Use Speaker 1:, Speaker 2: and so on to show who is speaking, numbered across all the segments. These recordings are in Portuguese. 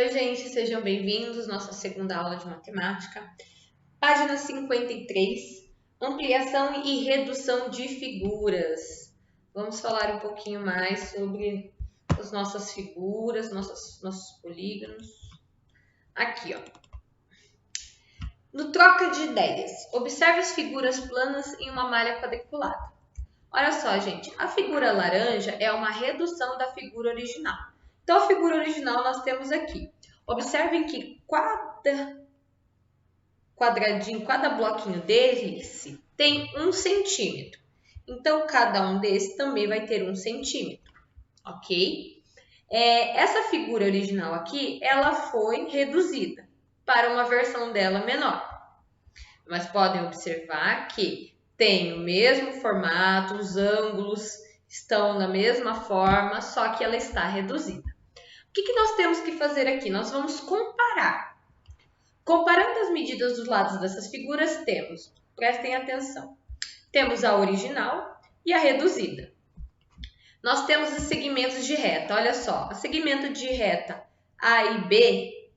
Speaker 1: Oi, gente, sejam bem-vindos à nossa segunda aula de matemática. Página 53, ampliação e redução de figuras. Vamos falar um pouquinho mais sobre as nossas figuras, nossos polígonos. Aqui, ó. No troca de ideias, observe as figuras planas em uma malha quadriculada. Olha só, gente, a figura laranja é uma redução da figura original. Então, a figura original nós temos aqui. Observem que cada quadradinho, cada bloquinho desse tem 1 centímetro. Então, cada um desses também vai ter 1 centímetro, ok? Essa figura original aqui, ela foi reduzida para uma versão dela menor. Mas podem observar que tem o mesmo formato, os ângulos estão da mesma forma, só que ela está reduzida. O que nós temos que fazer aqui? Nós vamos comparar. Comparando as medidas dos lados dessas figuras, prestem atenção, temos a original e a reduzida. Nós temos os segmentos de reta, olha só, o segmento de reta A e B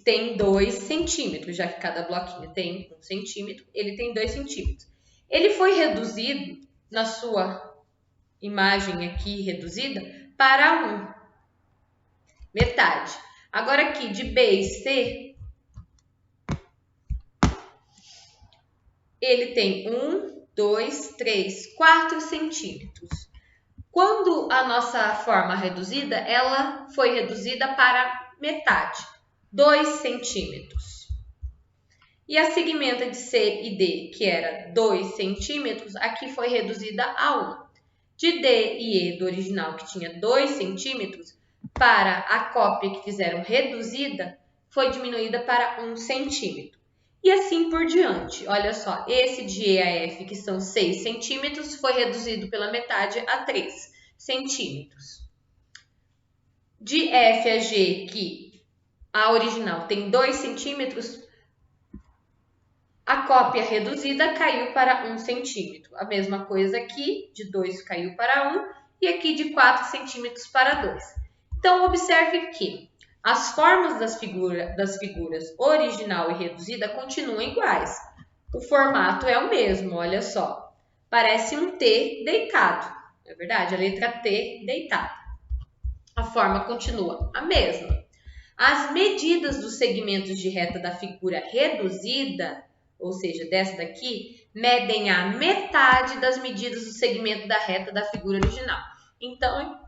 Speaker 1: tem 2 centímetros, já que cada bloquinho tem 1 centímetro, ele tem 2 centímetros. Ele foi reduzido, na sua imagem aqui reduzida, para 1. Metade. Agora aqui, de B e C, ele tem 1, 2, 3, 4 centímetros. Quando a nossa forma reduzida, ela foi reduzida para metade, 2 centímetros. E a segmenta de C e D, que era 2 centímetros, aqui foi reduzida a 1. De D e E do original, que tinha 2 centímetros, para a cópia que fizeram reduzida, foi diminuída para 1 centímetro. E assim por diante. Olha só, esse de E a F, que são 6 centímetros, foi reduzido pela metade a 3 centímetros. De F a G, que a original tem 2 centímetros, a cópia reduzida caiu para 1 centímetro. A mesma coisa aqui, de 2 caiu para 1, e aqui de 4 centímetros para 2. Então, observe que as formas das figuras original e reduzida continuam iguais. O formato é o mesmo, olha só. Parece um T deitado, não é verdade? A letra T deitada. A forma continua a mesma. As medidas dos segmentos de reta da figura reduzida, ou seja, dessa daqui, medem a metade das medidas do segmento da reta da figura original. Então,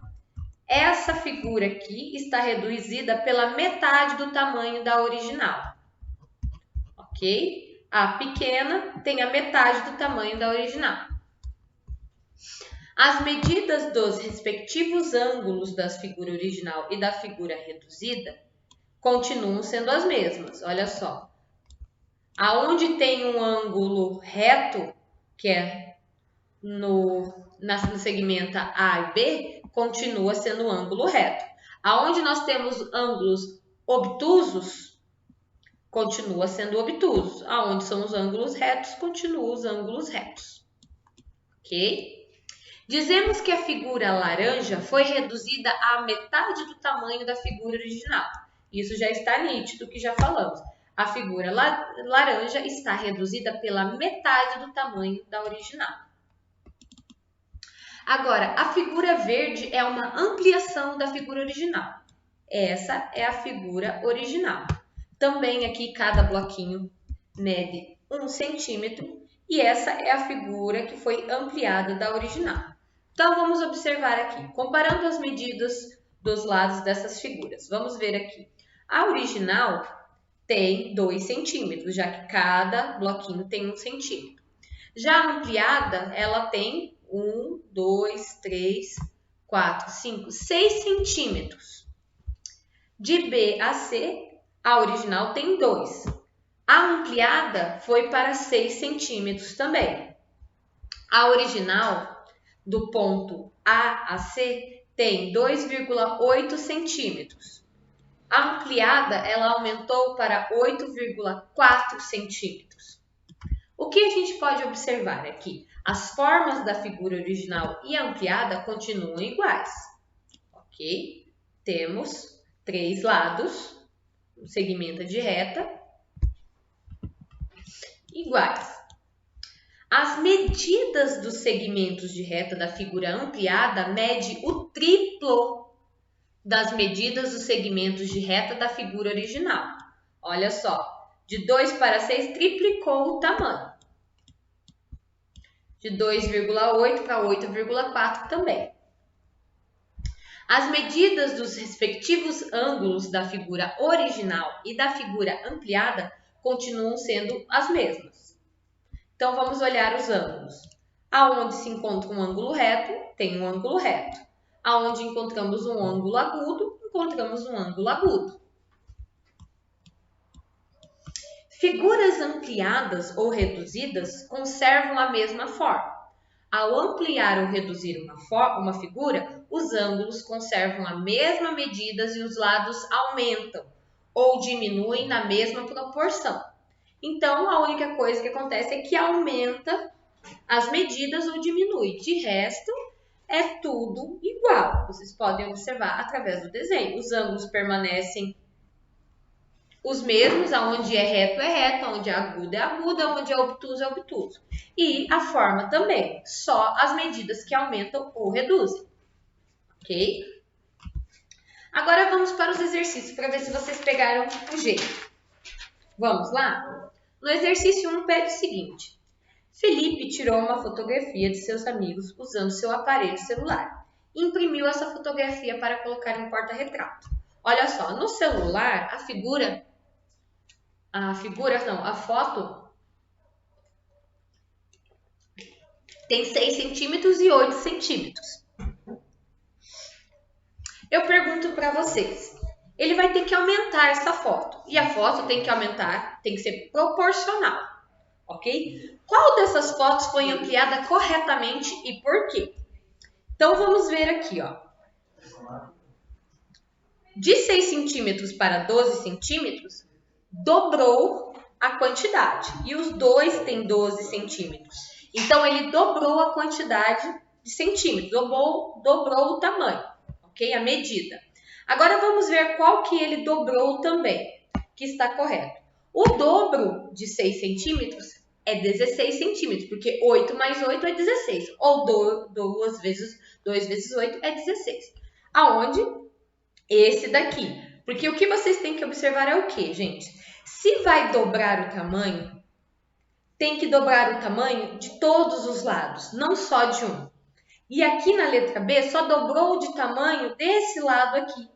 Speaker 1: essa figura aqui está reduzida pela metade do tamanho da original, ok? A pequena tem a metade do tamanho da original. As medidas dos respectivos ângulos da figura original e da figura reduzida continuam sendo as mesmas, olha só. Aonde tem um ângulo reto, que é no segmento A e B, continua sendo um ângulo reto. Aonde nós temos ângulos obtusos, continua sendo obtuso. Aonde são os ângulos retos, continuam os ângulos retos. Ok? Dizemos que a figura laranja foi reduzida à metade do tamanho da figura original. Isso já está nítido, que já falamos. A figura laranja está reduzida pela metade do tamanho da original. Agora, a figura verde é uma ampliação da figura original. Essa é a figura original. Também aqui cada bloquinho mede 1 centímetro e essa é a figura que foi ampliada da original. Então, vamos observar aqui, comparando as medidas dos lados dessas figuras. Vamos ver aqui. A original tem 2 centímetros, já que cada bloquinho tem 1 centímetro. Já a ampliada, ela tem 1, 2, 3, 4, 5, 6 centímetros. De B a C, a original tem 2. A ampliada foi para 6 centímetros também. A original, do ponto A a C, tem 2,8 centímetros. A ampliada, ela aumentou para 8,4 centímetros. O que a gente pode observar aqui? As formas da figura original e ampliada continuam iguais, ok? Temos 3 lados, o segmento de reta, iguais. As medidas dos segmentos de reta da figura ampliada mede o triplo das medidas dos segmentos de reta da figura original. Olha só, de 2 para 6 triplicou o tamanho. De 2,8 para 8,4 também. As medidas dos respectivos ângulos da figura original e da figura ampliada continuam sendo as mesmas. Então, vamos olhar os ângulos. Aonde se encontra um ângulo reto, tem um ângulo reto. Aonde encontramos um ângulo agudo, encontramos um ângulo agudo. Figuras ampliadas ou reduzidas conservam a mesma forma. Ao ampliar ou reduzir uma figura, os ângulos conservam a mesma medida e os lados aumentam ou diminuem na mesma proporção. Então, a única coisa que acontece é que aumenta as medidas ou diminui. De resto, é tudo igual. Vocês podem observar através do desenho. Os ângulos permanecem os mesmos, aonde é reto, aonde é agudo, aonde é obtuso, é obtuso. E a forma também, só as medidas que aumentam ou reduzem. Ok? Agora vamos para os exercícios, para ver se vocês pegaram o jeito. Vamos lá? No exercício 1 pede o seguinte. Felipe tirou uma fotografia de seus amigos usando seu aparelho celular. Imprimiu essa fotografia para colocar em porta-retrato. Olha só, no celular, a foto tem 6 centímetros e 8 centímetros. Eu pergunto para vocês, ele vai ter que aumentar essa foto. E a foto tem que aumentar, tem que ser proporcional, ok? Qual dessas fotos foi ampliada corretamente e por quê? Então, vamos ver aqui, ó. De 6 centímetros para 12 centímetros, dobrou a quantidade. E os dois têm 12 centímetros. Então, ele dobrou a quantidade de centímetros, dobrou o tamanho, ok? A medida. Agora, vamos ver qual que ele dobrou também, que está correto. O dobro de 6 centímetros é 16 centímetros, porque 8 mais 8 é 16. Ou 2 vezes 8 é 16. Aonde? Esse daqui. Porque o que vocês têm que observar é o quê, gente? Se vai dobrar o tamanho, tem que dobrar o tamanho de todos os lados, não só de um. E aqui na letra B, só dobrou de tamanho desse lado aqui.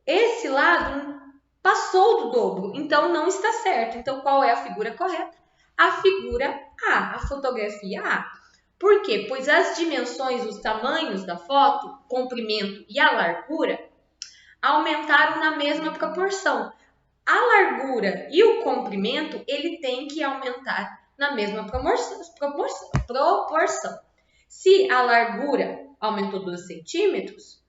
Speaker 1: Esse lado passou do dobro, então não está certo. Então, qual é a figura correta? A figura A, a fotografia A. Por quê? Pois as dimensões, os tamanhos da foto, o comprimento e a largura, aumentaram na mesma proporção. A largura e o comprimento, ele tem que aumentar na mesma proporção. Se a largura aumentou 12 centímetros,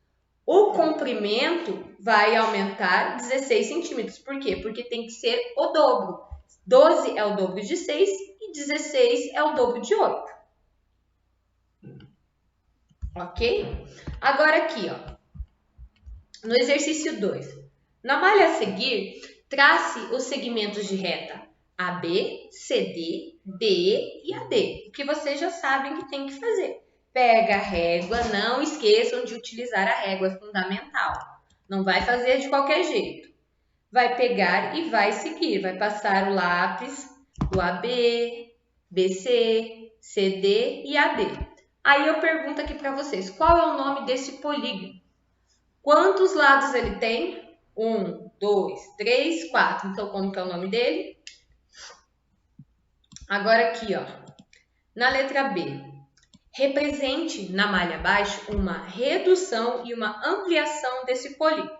Speaker 1: o comprimento vai aumentar 16 centímetros. Por quê? Porque tem que ser o dobro. 12 é o dobro de 6 e 16 é o dobro de 8. Ok? Agora aqui, ó. No exercício 2. Na malha a seguir, trace os segmentos de reta AB, CD, DE e AD. O que vocês já sabem que tem que fazer. Pega a régua, não esqueçam de utilizar a régua, é fundamental. Não vai fazer de qualquer jeito. Vai pegar e vai seguir, vai passar o lápis do AB, BC, CD e AD. Aí eu pergunto aqui para vocês, qual é o nome desse polígono? Quantos lados ele tem? 1, 2, 3, 4. Então, como que é o nome dele? Agora aqui, ó, na letra B. Represente na malha abaixo uma redução e uma ampliação desse polígono.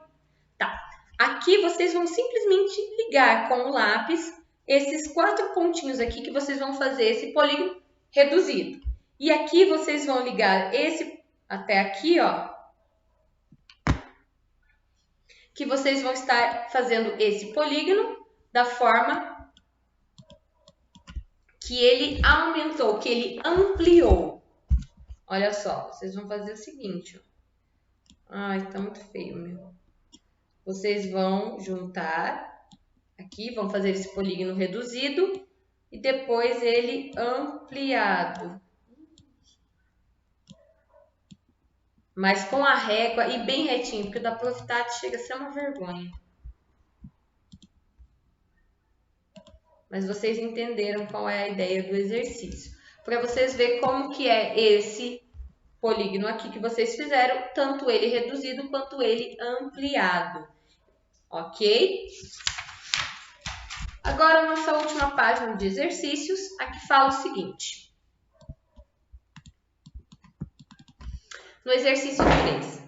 Speaker 1: Tá. Aqui vocês vão simplesmente ligar com o lápis esses 4 pontinhos aqui que vocês vão fazer esse polígono reduzido. E aqui vocês vão ligar esse até aqui, ó, que vocês vão estar fazendo esse polígono da forma que ele aumentou, que ele ampliou. Olha só, vocês vão fazer o seguinte, ó. Ai, tá muito feio, meu. Vocês vão juntar aqui, vão fazer esse polígono reduzido e depois ele ampliado. Mas com a régua e bem retinho, porque o da Prof. Tati chega a ser uma vergonha. Mas vocês entenderam qual é a ideia do exercício. Para vocês verem como que é esse polígono aqui que vocês fizeram, tanto ele reduzido quanto ele ampliado. Ok? Agora, nossa última página de exercícios, aqui fala o seguinte. No exercício 3,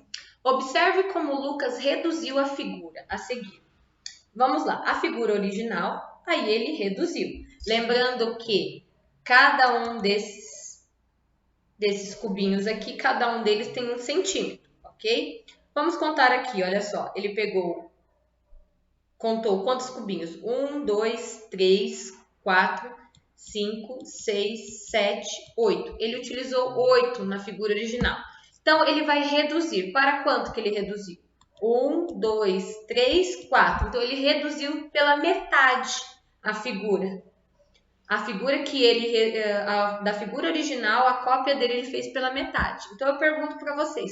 Speaker 1: observe como Lucas reduziu a figura a seguir. Vamos lá, a figura original, aí ele reduziu. Lembrando que cada um desses cubinhos aqui, cada um deles tem 1 centímetro, ok? Vamos contar aqui, olha só. Ele contou quantos cubinhos? 1, 2, 3, 4, 5, 6, 7, 8. Ele utilizou 8 na figura original. Então, ele vai reduzir. Para quanto que ele reduziu? 1, 2, 3, 4. Então, ele reduziu pela metade a figura. A figura da figura original, a cópia dele, ele fez pela metade. Então, eu pergunto para vocês.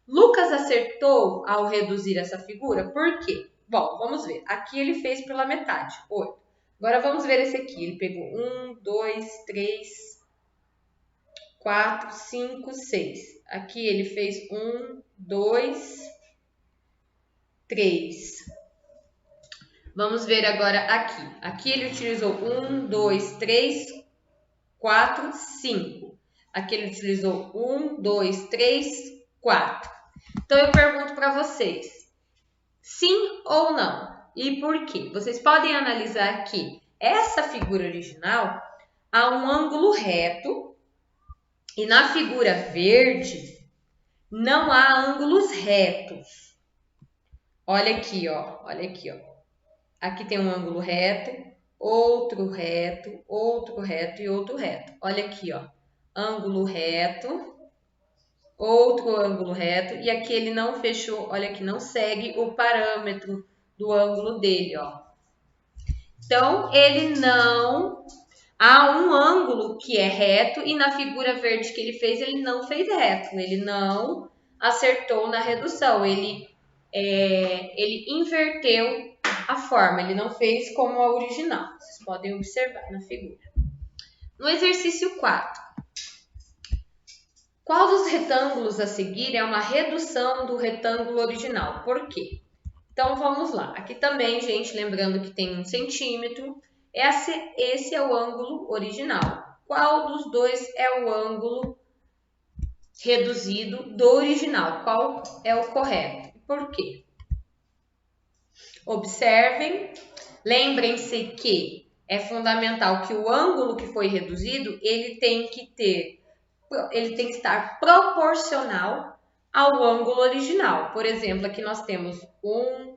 Speaker 1: Lucas acertou ao reduzir essa figura? Por quê? Bom, vamos ver. Aqui ele fez pela metade, 8. Agora, vamos ver esse aqui. Ele pegou 1, 2, 3, 4, 5, 6. Aqui ele fez 1, 2, 3. Vamos ver agora aqui. Aqui ele utilizou 1, 2, 3, 4, 5. Aqui ele utilizou 1, 2, 3, 4. Então, eu pergunto para vocês, sim ou não? E por quê? Vocês podem analisar que essa figura original há um ângulo reto e na figura verde não há ângulos retos. Olha aqui, ó. Olha aqui, ó. Aqui tem um ângulo reto, outro reto, outro reto e outro reto. Olha aqui, ó. Ângulo reto, outro ângulo reto. E aqui ele não fechou, olha aqui, não segue o parâmetro do ângulo dele, ó. Então, ele não... Há um ângulo que é reto e na figura verde que ele fez, ele não fez reto. Ele não acertou na redução. Ele inverteu a forma. Ele não fez como a original. Vocês podem observar na figura. No exercício 4. Qual dos retângulos a seguir é uma redução do retângulo original? Por quê? Então, vamos lá. Aqui também, gente, lembrando que tem 1 centímetro. Esse é o ângulo original. Qual dos dois é o ângulo reduzido do original? Qual é o correto? Por quê? Observem, lembrem-se que é fundamental que o ângulo que foi reduzido, ele tem que estar proporcional ao ângulo original. Por exemplo, aqui nós temos 1,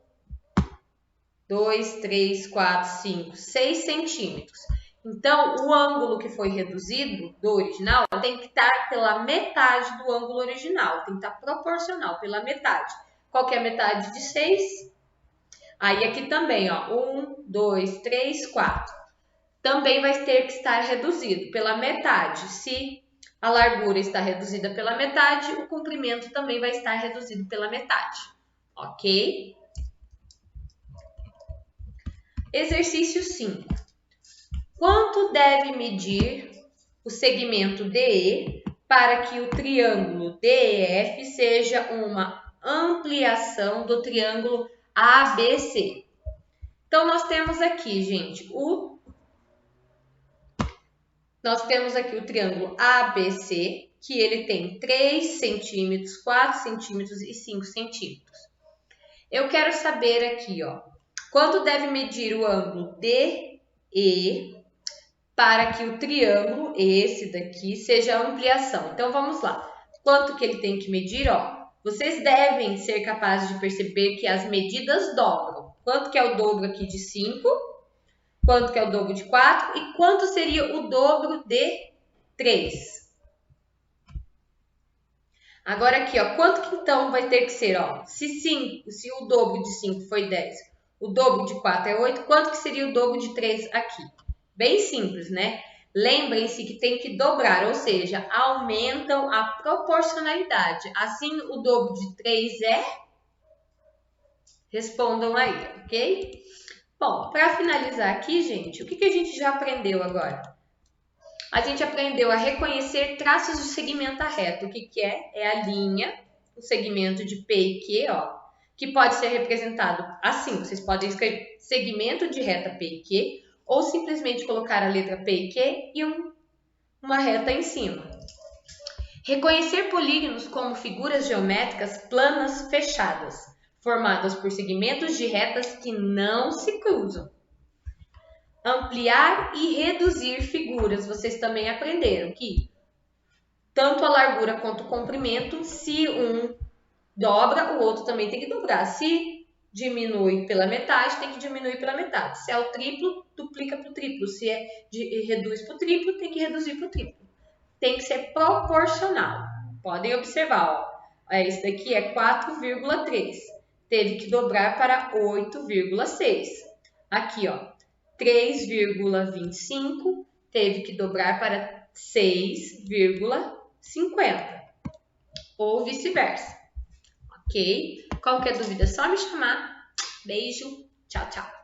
Speaker 1: 2, 3, 4, 5, 6 centímetros. Então, o ângulo que foi reduzido do original tem que estar pela metade do ângulo original. Tem que estar proporcional pela metade. Qual que é a metade de 6? Aí, aqui também, ó. 1, 2, 3, 4. Também vai ter que estar reduzido pela metade. Se a largura está reduzida pela metade, o comprimento também vai estar reduzido pela metade. Ok? Exercício 5. Quanto deve medir o segmento DE para que o triângulo DEF seja uma ampliação do triângulo ABC? Então, nós temos aqui, gente, o triângulo ABC, que ele tem 3 centímetros, 4 centímetros e 5 centímetros. Eu quero saber aqui, ó, quanto deve medir o ângulo DE para que o triângulo, esse daqui, seja a ampliação. Então, vamos lá. Quanto que ele tem que medir? Ó, vocês devem ser capazes de perceber que as medidas dobram. Quanto que é o dobro aqui de 5? Quanto que é o dobro de 4? E quanto seria o dobro de 3? Agora aqui, ó, quanto que então vai ter que ser, ó? Se o dobro de 5 foi 10, o dobro de 4 é 8, quanto que seria o dobro de 3 aqui? Bem simples, né? Lembrem-se que tem que dobrar, ou seja, aumentam a proporcionalidade. Assim, o dobro de 3 é? Respondam aí, ok? Bom, para finalizar aqui, gente, o que a gente já aprendeu agora? A gente aprendeu a reconhecer traços do segmento reto. O que é? É a linha, o segmento de P e Q, ó, que pode ser representado assim. Vocês podem escrever segmento de reta P e Q, ou simplesmente colocar a letra P e Q e uma reta em cima. Reconhecer polígonos como figuras geométricas planas fechadas, formadas por segmentos de retas que não se cruzam. Ampliar e reduzir figuras. Vocês também aprenderam que tanto a largura quanto o comprimento, se um dobra, o outro também tem que dobrar. Se diminui pela metade, tem que diminuir pela metade. Se é o triplo, duplica para o triplo. Se reduz para o triplo, tem que reduzir para o triplo. Tem que ser proporcional. Podem observar, ó. Esse daqui é 4,3. Teve que dobrar para 8,6. Aqui, ó, 3,25. Teve que dobrar para 6,50. Ou vice-versa. Ok? Qualquer dúvida é só me chamar. Beijo. Tchau, tchau.